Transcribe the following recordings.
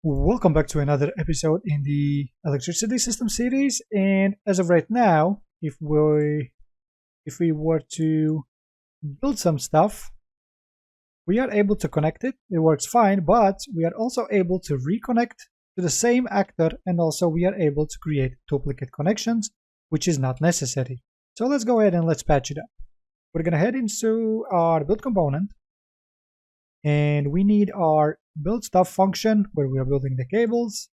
Welcome back to another episode in the electricity system series. And as of right now, if we were to build some stuff, we are able to connect it. It works fine, but we are also able to reconnect to the same actor, and also we are able to create duplicate connections, which is not necessary. So let's go ahead and let's patch it up. We're gonna head into our build component, and we need our build stuff function where we are building the cables.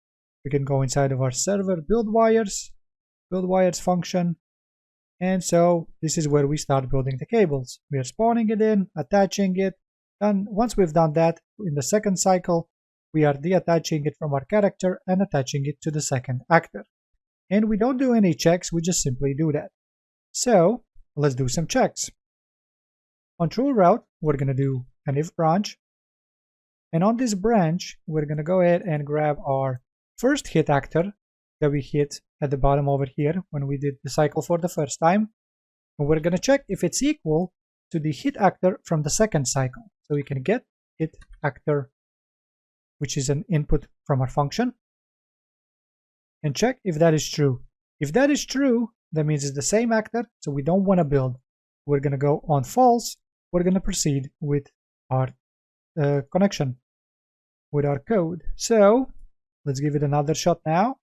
We can go inside of our server build wires function, and so this is where we start building the cables. We are spawning it in, attaching it, and once we've done that, in the second cycle we are deattaching it from our character and attaching it to the second actor. And we don't do any checks, we just simply do that. So let's do some checks. On true route, we're going to do an if branch, and on this branch we're going to go ahead and grab our first hit actor that we hit at the bottom over here when we did the cycle for the first time, and we're going to check if it's equal to the hit actor from the second cycle. So we can get hit actor, which is an input from our function, and check if that is true. If that is true, that means it's the same actor, so we don't want to build. We're going to go on false. We're going to proceed with our connection, with our code. So let's give it another shot now.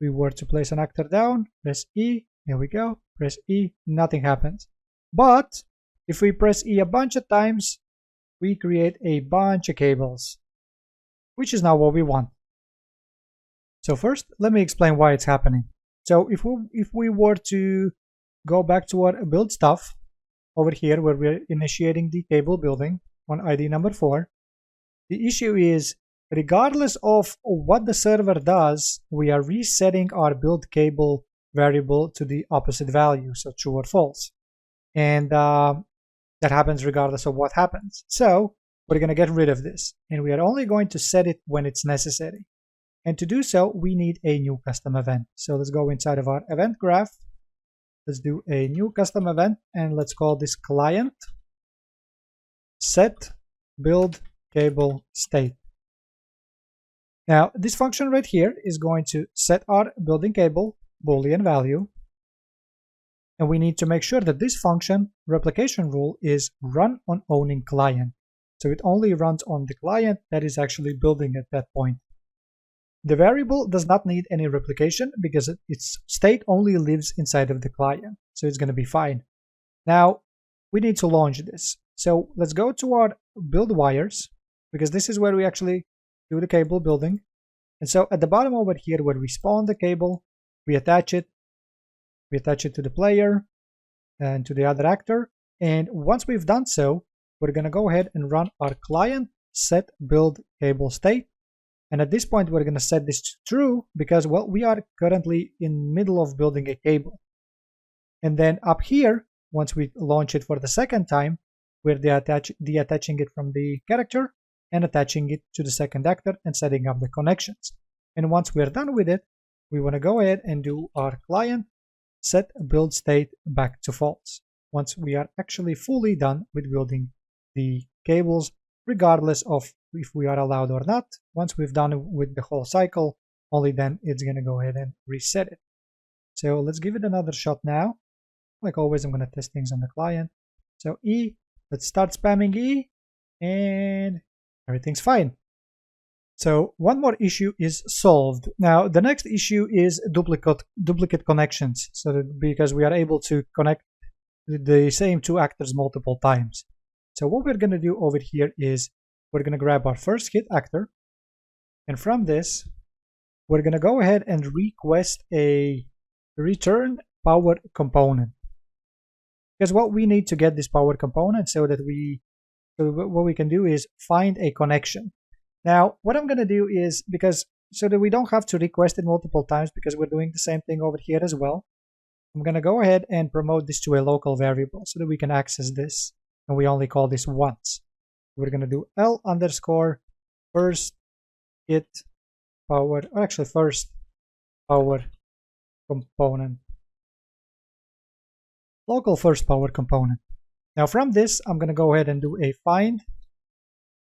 We were to place an actor down, press E, there we go, press E, nothing happens. But if we press E a bunch of times, we create a bunch of cables, which is not what we want. So first, let me explain why it's happening. So if we were to go back to our build stuff over here where we're initiating the cable building on ID number 4, the issue is regardless of what the server does, we are resetting our build cable variable to the opposite value, so true or false. And that happens regardless of what happens. So we're going to get rid of this, and we are only going to set it when it's necessary. And to do so, we need a new custom event. So let's go inside of our event graph. Let's do a new custom event, and let's call this client set build cable state. Now this function right here is going to set our building cable boolean value, and we need to make sure that this function replication rule is run on owning client, so it only runs on the client that is actually building at that point. The variable does not need any replication because its state only lives inside of the client, so it's going to be fine. Now we need to launch this, so let's go to our build wires, because this is where we actually do the cable building. And so at the bottom over here where we spawn the cable, we attach it to the player and to the other actor, and once we've done so, we're going to go ahead and run our client set build cable state. And at this point we're going to set this to true because, well, we are currently in middle of building a cable. And then up here, once we launch it for the second time, we're deattaching it from the character and attaching it to the second actor and setting up the connections. And once we're done with it, we want to go ahead and do our client set build state back to false once we are actually fully done with building the cables, regardless of if we are allowed or not. Once we've done with the whole cycle, only then it's going to go ahead and reset it. So let's give it another shot now. Like always, I'm going to test things on the client. So E, let's start spamming E, and everything's fine. So one more issue is solved. Now the next issue is duplicate connections, so that because we are able to connect the same two actors multiple times. So what we're going to do over here is we're going to grab our first hit actor, and from this we're going to go ahead and request a return power component, because what we need to get this power component so that what we can do is find a connection. Now what I'm going to do is, because so that we don't have to request it multiple times, because we're doing the same thing over here as well, I'm going to go ahead and promote this to a local variable so that we can access this, and we only call this once. We're going to do L underscore first hit power, or actually first power component, local first power component. Now from this, I'm going to go ahead and do a find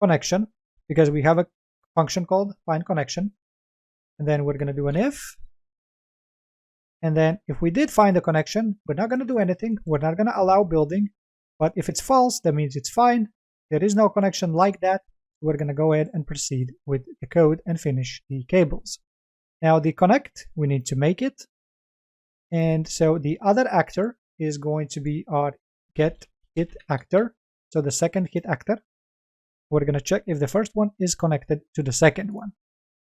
connection, because we have a function called find connection, and then we're going to do an if. And then if we did find a connection, we're not going to do anything. We're not going to allow building. But if it's false, that means it's fine. There is no connection like that. We're going to go ahead and proceed with the code and finish the cables. Now the connect, we need to make it. And so the other actor is going to be our get hit actor. So the second hit actor. We're going to check if the first one is connected to the second one.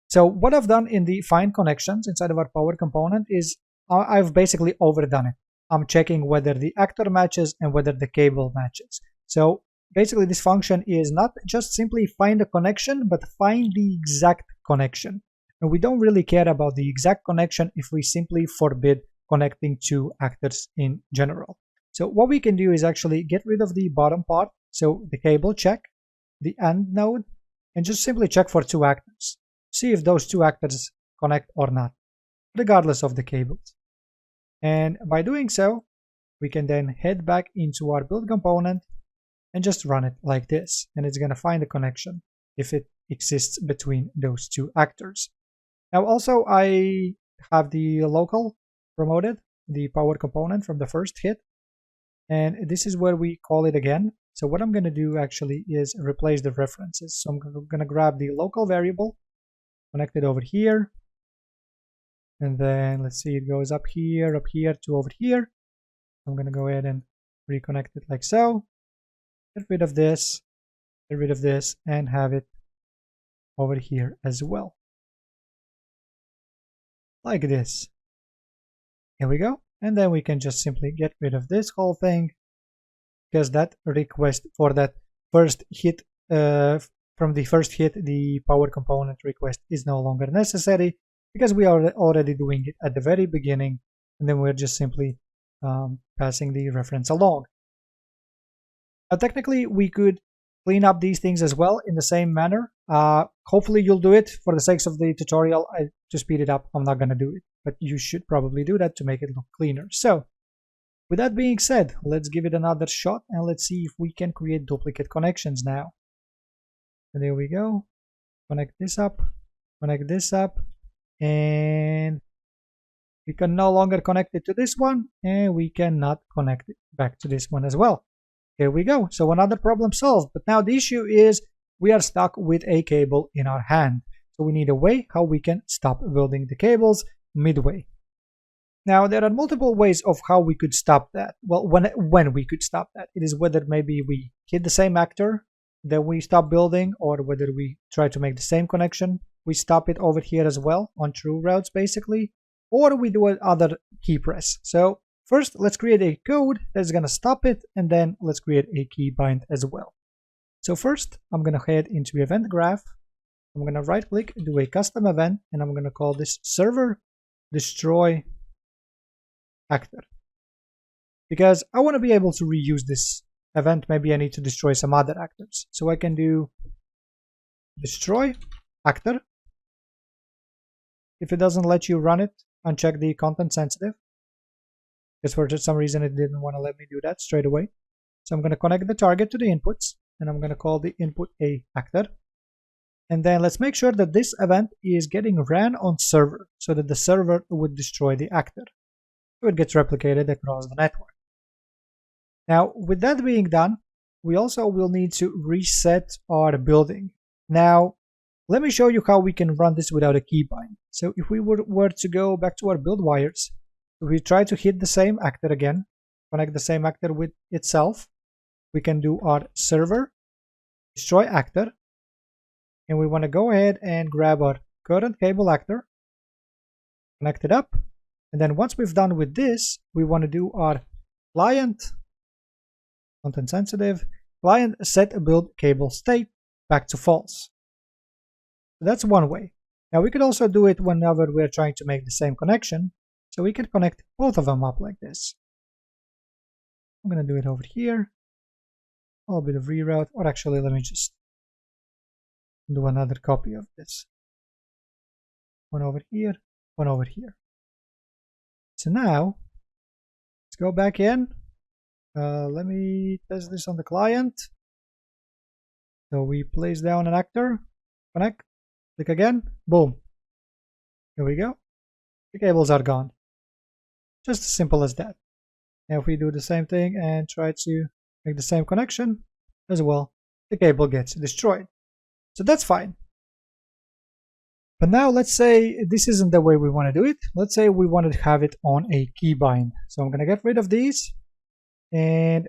So what I've done in the find connections inside of our power component is I've basically overdone it. I'm checking whether the actor matches and whether the cable matches. So basically this function is not just simply find a connection, but find the exact connection. And we don't really care about the exact connection if we simply forbid connecting two actors in general. So what we can do is actually get rid of the bottom part. So the cable check, the AND node, and just simply check for two actors. See if those two actors connect or not, regardless of the cables. And by doing so, we can then head back into our build component and just run it like this. And it's going to find a connection if it exists between those two actors. Now also I have the local promoted, the power component from the first hit. And this is where we call it again. So what I'm going to do actually is replace the references. So I'm going to grab the local variable, connect it over here. And then let's see, it goes up here to over here. I'm going to go ahead and reconnect it like so. Get rid of this, and have it over here as well. Like this. Here we go. And then we can just simply get rid of this whole thing, because that request for that first hit, from the first hit, the power component request is no longer necessary, because we are already doing it at the very beginning, and then we're just simply passing the reference along. Now, technically, we could clean up these things as well in the same manner. Hopefully, you'll do it for the sake of the tutorial. To speed it up, I'm not going to do it, but you should probably do that to make it look cleaner. So, with that being said, let's give it another shot and let's see if we can create duplicate connections now. And there we go. Connect this up, and we can no longer connect it to this one, and we cannot connect it back to this one as well. Here we go. So another problem solved. But now the issue is we are stuck with a cable in our hand. So we need a way how we can stop building the cables midway. Now there are multiple ways of how we could stop that. Well, when we could stop that. It is whether maybe we hit the same actor, then we stop building, or whether we try to make the same connection. We stop it over here as well on true routes basically, or we do another key press. So first, let's create a code that's going to stop it, and then let's create a key bind as well. So first, I'm going to head into event graph. I'm going to right click, do a custom event, and I'm going to call this server destroy actor. Because I want to be able to reuse this event, maybe I need to destroy some other actors. So I can do destroy actor. If it doesn't let you run it, uncheck the content sensitive. Because for some reason it didn't want to let me do that straight away. So I'm going to connect the target to the inputs, and I'm going to call the input a actor. And then let's make sure that this event is getting ran on server, so that the server would destroy the actor. So it gets replicated across the network. Now, with that being done, we also will need to reset our building. Now, let me show you how we can run this without a keybind. So if we were to go back to our build wires, we try to hit the same actor again, connect the same actor with itself. We can do our server destroy actor, and we want to go ahead and grab our current cable actor, connect it up, and then once we've done with this, we want to do our client content sensitive client set build cable state back to false. So that's one way. Now we could also do it whenever we're trying to make the same connection. So we can connect both of them up like this. I'm going to do it over here. A little bit of reroute, or actually let me just do another copy of this. One over here, one over here. So now, let's go back in. Let me test this on the client. So we place down an actor, connect, click again, boom. Here we go. The cables are gone. Just as simple as that. And if we do the same thing and try to make the same connection as well, the cable gets destroyed. So that's fine. But now let's say this isn't the way we want to do it. Let's say we want to have it on a keybind. So I'm going to get rid of these. And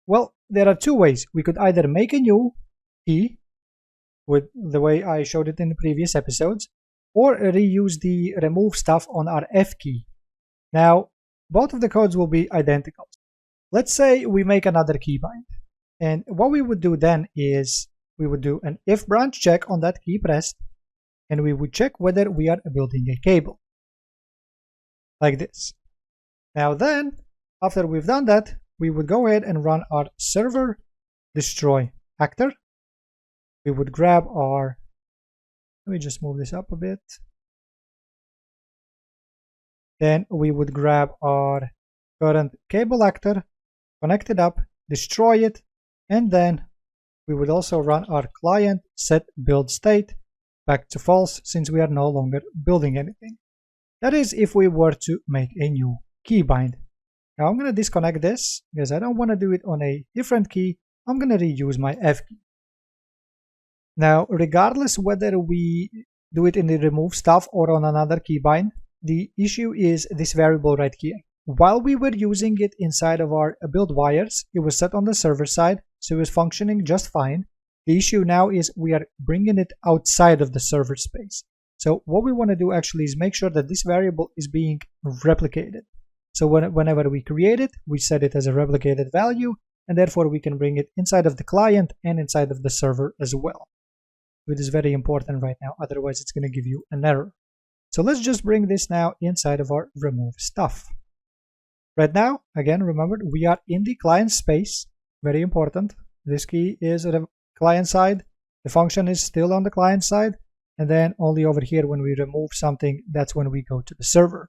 well, there are two ways. We could either make a new key with the way I showed it in the previous episodes, or reuse the remove stuff on our F key. Now, both of the codes will be identical. Let's say we make another keybind. And what we would do then is we would do an if branch check on that key pressed, and we would check whether we are building a cable. Like this. Now then, after we've done that, we would go ahead and run our server destroy actor. We would grab our, let me just move this up a bit. Then we would grab our current cable actor, connect it up, destroy it, and then we would also run our client set build state back to false since we are no longer building anything. That is if we were to make a new keybind. Now I'm going to disconnect this because I don't want to do it on a different key. I'm going to reuse my F key. Now, regardless whether we do it in the remove stuff or on another keybind, the issue is this variable right here. While we were using it inside of our build wires, it was set on the server side, so it was functioning just fine. The issue now is we are bringing it outside of the server space. So what we want to do actually is make sure that this variable is being replicated. So whenever we create it, we set it as a replicated value, and therefore we can bring it inside of the client and inside of the server as well. It is very important right now, otherwise it's going to give you an error. So let's just bring this now inside of our remove stuff. Right now, again, remember, we are in the client space. Very important. This key is at the client side. The function is still on the client side. And then only over here when we remove something, that's when we go to the server.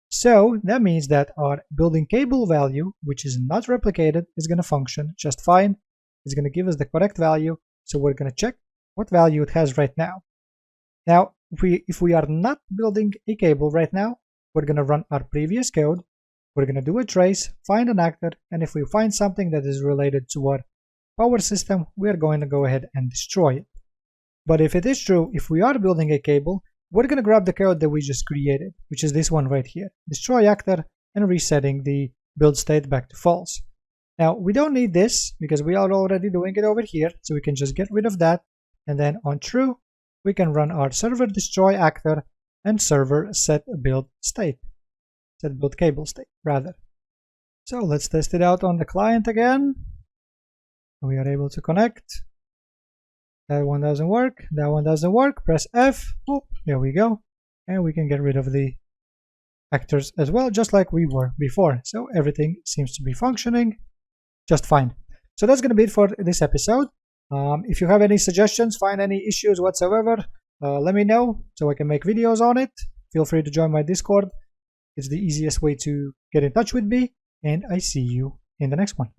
So that means that our building cable value, which is not replicated, is going to function just fine. It's going to give us the correct value. So we're going to check what value it has right now. Now, if we are not building a cable right now, we're going to run our previous code. We're going to do a trace, find an actor, and if we find something that is related to our power system, we are going to go ahead and destroy it. But if it is true, if we are building a cable, we're going to grab the code that we just created, which is this one right here, destroy actor, and resetting the build state back to false. Now, we don't need this because we are already doing it over here, so we can just get rid of that. And then on true, we can run our server destroy actor and server set build state. Set build cable state, rather. So let's test it out on the client again. We are able to connect. That one doesn't work. That one doesn't work. Press F. Oh, there we go. And we can get rid of the actors as well, just like we were before. So everything seems to be functioning just fine. So that's going to be it for this episode. If you have any suggestions, find any issues whatsoever, let me know so I can make videos on it. Feel free to join my Discord. It's the easiest way to get in touch with me, and I see you in the next one.